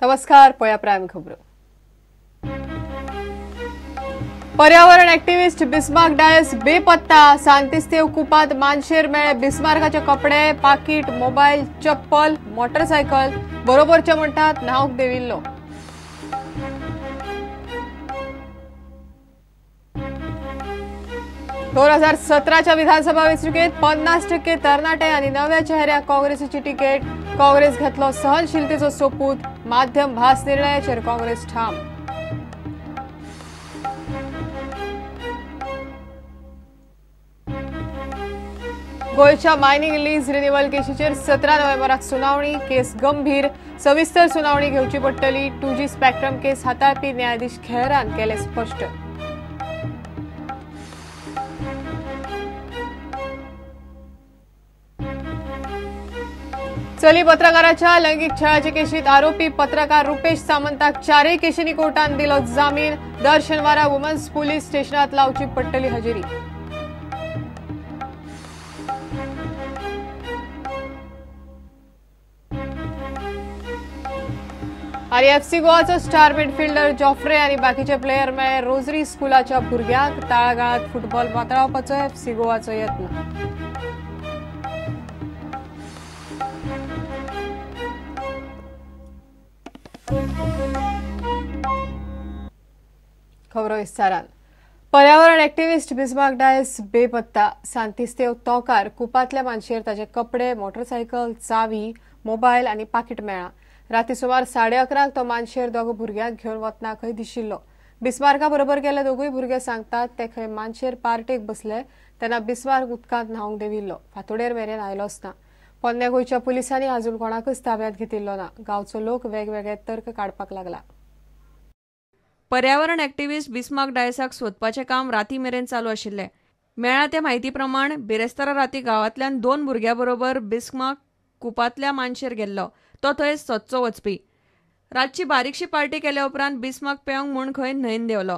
नमस्कार, पळया प्रायम खबरो. पर्यावरण ऍक्टिव्हिस्ट बिस्मार्क डायस बेपत्ता. सांतिस्तेव कुपात मानशेर मेळे बिस्मार्काचे कपडे, पाकीट, मोबाईल, चप्पल, मोटरसायकल बरोबरचे म्हणतात न्हावंक देविल्लो. दोन 2017च्या विधानसभा वेंचणुकेत 50% तरणाटे आणि नव्या चेहऱ्याक काँग्रेसीची तिकेट. काँग्रेस घेतलो सहनशीलतेचो सोपूत. माध्यम भास निर्णयाचेर काँग्रेस ठाम. गोयच्या मायनिंग लीज रिन्युअल केशीचेर 17 नोव्हेंबराक सुनावणी. केस गंभीर, सविस्तर सुनावणी घेवची पडटली. 2G स्पेक्ट्रम केस हाताळपी न्यायाधीश खेहरान केले स्पष्ट. चली पत्रकाराच्या लैंगिक छळाचे केशीत आरोपी पत्रकार रुपेश सामंताक 4 केशींनी कोर्टान दिलो जामीन. दर शेनवारा वुमन्स पुलीस स्टेशनात लावची पडटली हजेरी. आणि FC गोवाचो स्टार मिडफिल्डर जॉफ्रे आणि बाकीचे प्लेयर मेळे रोजरी स्कुलाच्या भुरग्यांक. तळागाळात फुटबॉल मातळावपाचो FC गोवाचो यत्न. खबरो विस्तारान. पर्यावरण ऍक्टिव्हिस्ट बिस्मार्क डायस बेपत्ता. सांतिस्तेव तोकार कुपातल्या मानशेर ताचे कपडे, मोटरसायकल, चावी, मोबायल आणि पाकीट मेळ्ळा. राती सुमार 11:30 तो मानशेर दोग भुरग्यांक घेवन वतना खंय दिशिल्लो. बिस्मार्का बरोबर गेल्ले दोगूय भुरगे सांगतात ते खंय मानशेर पार्टेक बसले तेन्ना बिस्मार्क उदकांत न्हावंक देविल्लो. फांतोडेर मेरेन आयलोच ना. पोन्न्या गोंयच्या पुलिसांनी अजून कोणाकच ताब्यात घेतिल्लो ना. गांवचो लोक वेगवेगळे तर्क काडपाक लागला. पर्यावरण ऍक्टिव्हिस्ट बिस्मार्क डायसाक सोदपाचें काम राती मेरेन चालू आशिल्लें. मेळ्ळा ते म्हायती प्रमाण बिरेस्तारा राती गांवांतल्यान 2 भुरग्यां बरोबर बिस्मार्क कुपातल्या मानशेर गेल्लो. तो थंय सोदचो वचपी. रातची बारीकशी पार्टी केल्या उपरांत बिस्मार्क पेंवंक म्हूण खंय न्हंयेन देंवलो.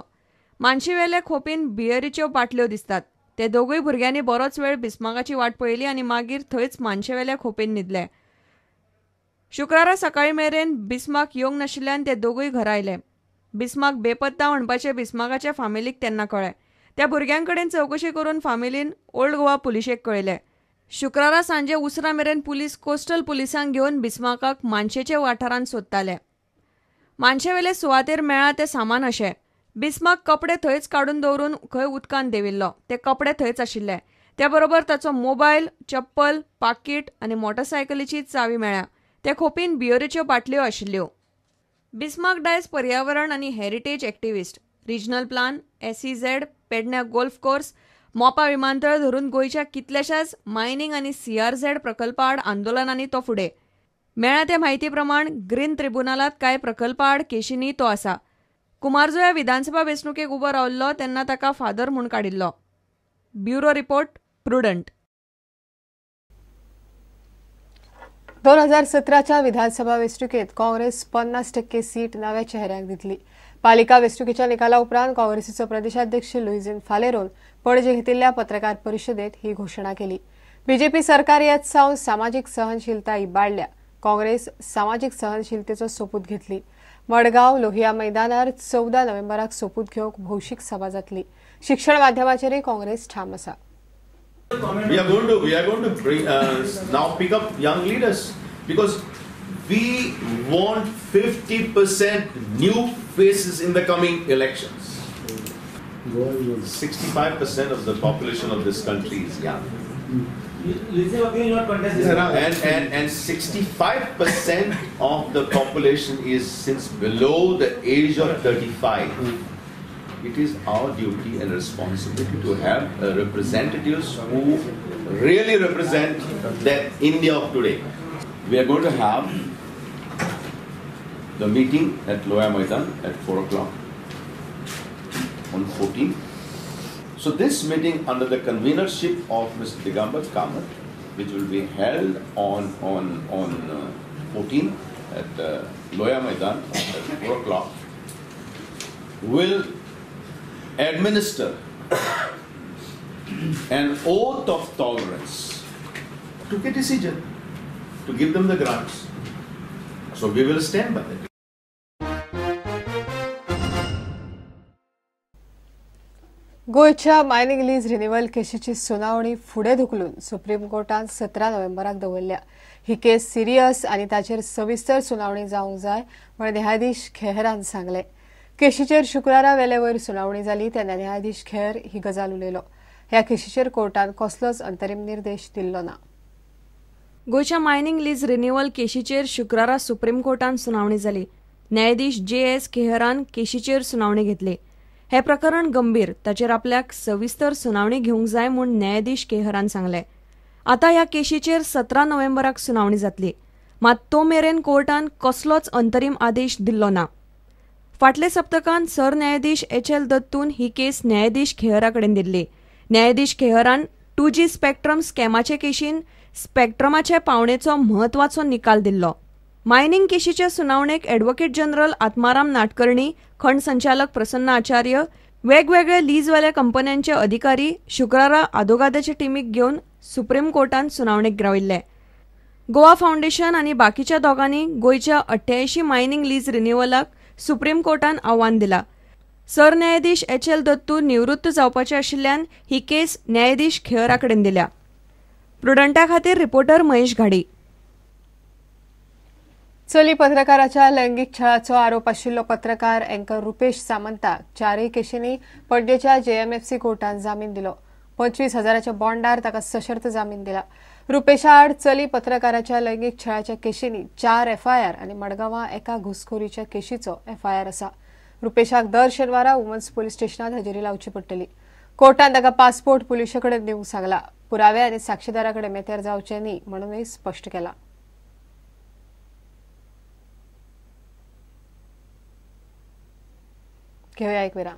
मानशेवेले खोपीन बियरीच्यो बाटल्यो दिसतात. ते दोगूय भुरग्यांनी बरोच वेळ बिस्मार्काची वाट पळयली आनी मागीर थंयच मानशेवेल्या खोपीन न्हिदले. शुक्रारा सकाळी मेरेन बिस्मार्क येवंक नाशिल्ल्यान ते दोगूय घरा आयले. बिस्मार्क बेपत्ता म्हणपाचे बिस्मार्काच्या फामिलीक तेन्ना कळ्ळें. त्या भुरग्यांकडेन चवकशी करून फामिलीन ओल्ड गोवा पुलिशेक कळयलें. शुक्रारा सांजे उसरा मेरेन पुलीस कोस्टल पुलिसांक घेवन बिस्मार्काक मानशेचे वाठारांत सोदताले. मानशेवेले सुवातेर मेळ्ळा ते सामान अशें. बिस्मार्क कपडे थंयच काडून दवरून खंय उदकांत देविल्लो. ते कपडे थंयच आशिल्ले. त्या बरोबर ताचो मोबायल, चप्पल, पाकीट आनी मोटरसायकलीची चावी मेळ्ळ्या. ते खोपीन बियरीच्यो बाटल्यो आशिल्ल्यो. बिस्मार्क डायस पर्यावरण आनी heritage activist. Regional plan, SEZ, पेडण्या गोल्फ कोर्स, मोपा विमानतळ धरून गोंयच्या कितल्याशाच मायनिंग आनी CRZ प्रकल्पा आड आंदोलनांनी तो फुडें. मेळ्ळा ते म्हायती प्रमाण ग्रीन ट्रिब्युनलांत कांय प्रकल्पा आड केशींनी तो आसा. कुमारजुव्या विधानसभा वेंचणुकेक उबो रावल्लो तेन्ना ताका फादर म्हूण काडिल्लो. Bureau report, Prudent. 2017च्या विधानसभा वेंचणुकेत काँग्रेस 50% सीट नव्या चेहऱ्याक दितली. पालिका वेंचणुकेच्या निकाला उपरांत काँग्रेसीचो प्रदेशाध्यक्ष लुईझिन फालेरोन पणजे घेतिल्ल्या पत्रकार परिशदेत ही घोषणा केली. BJP सरकार येत सावन सामाजीक सहनशीलता इबाडल्या. काँग्रेस सामाजीक सहनशीलतेचो सोपूत घेतली. मडगांव, लोहिया मैदानार 14 नोव्हेंबराक सोपूत घेवंक भौशीक सभा जातली. शिक्षण माध्यमाचेरय काँग्रेस ठाम आसा. We are going to bring, now pick up young leaders because we want 50% new faces in the coming elections. 65% of the population of this country is young. And 65% of the population is since below the age of 35. It is our duty and responsibility to have representatives who really represent the India of today. We are going to have the meeting at Loya Maidan at 4 o'clock on 14th. So this meeting under the convenership of Mr. Digambar Kamath, which will be held on 14th at Loya Maidan at 4 o'clock, will administer an oath of tolerance, took a decision to give them the grants. So we will stand by that. गोयच्या mining lease renewal केशीची सुनावणी फुडें धुकलून supreme कोर्टान 17 नोव्हेंबराक दवरल्या. ही केस serious आनी ताचेर सविस्तर सुनावणी जावंक जाय म्हण न्यायाधीश खेहरान सांगले. केशीचेर शुक्रारा वेले वयर सुनावणी जाली तेन्ना न्यायाधीश खेर ही गजाल उलयलो. ह्या केशीचेर कोर्टान कसलोच अंतरीम निर्देश दिल्लो ना. गोयच्या मायनिंग लीज रिन्युअल केशीचेर शुक्रारा सुप्रीम कोर्टान सुनावणी जाली. न्यायाधीश जे.एस. खेहरान केशीचेर सुनावणी घेतली. हे प्रकरण गंभीर, ताचेर आपल्याक सविस्तर सुनावणी घेवंक जाय म्हूण न्यायाधीश खेहरान सांगले. आतां ह्या केशीचेर 17 नोव्हेंबराक सुनावणी जातली. मात तो मेरेन कोर्टान कसलोच अंतरीम आदेश दिल्लो ना. फाटले सप्तकांत सरन्यायाधीश एच.एल. दत्तून ही केस न्यायाधीश खेहरा कडेन दिल्ली. न्यायाधीश खेहरान 2G स्पेक्ट्रम स्कॅमाचे केशीन स्पेक्ट्रमाचे पावणेचो म्हत्वाचो निकाल दिल्लो. मायनिंग केशीचे सुनावणेक एडव्होकेट जनरल आत्माराम नाडकर्णी, खंड संचालक प्रसन्न आचार्य, वेगवेगळे लीजवाल्या कंपन्यांचे अधिकारी शुक्रारा आदोगादाचे टीमीक घेवन सुप्रीम कोर्टान सुनावणेक राविल्ले. गोवा फाउंडेशन आनी बाकीच्या दोगांनी गोयच्या 88 मायनिंग लीज रिन्युअलाक सुप्रीम कोर्टान आव्हान दिला. सरन्यायाधीश एच.एल. दत्तू निवृत्त जावपाचे आशिल्ल्यान ही केस न्यायाधीश खेहरा कडेन दिल्या. प्रुडंटा खातीर रिपोर्टर महेश घाडी. चली पत्रकाराच्या लैंगिक छळाचो आरोप आशिल्लो पत्रकार अँकर रुपेश सामंताक 4 केशींनी पणजेच्या JMFC कोर्टान जामीन दिलो. 25,000च्या बॉन्डार ताका सशर्त जामीन दिला. रुपेशा आड चली पत्रकाराच्या लैंगिक छळाच्या केशींनी 4 FIR आनी मडगांवां एका घुसखोरीच्या केशीचो FIR आसा. रुपेशाक दर शेनवारा वुमन्स पोलीस स्टेशनात हजेरी लावची पडटली. कोर्टान ताका पासपोर्ट पुलिशे कडेन दिवंक सांगला. पुरावे आनी साक्षीदारा कडेन मेतेर जावचे न्ही म्हणूनय स्पश्ट केला. घेऊया एक विराम.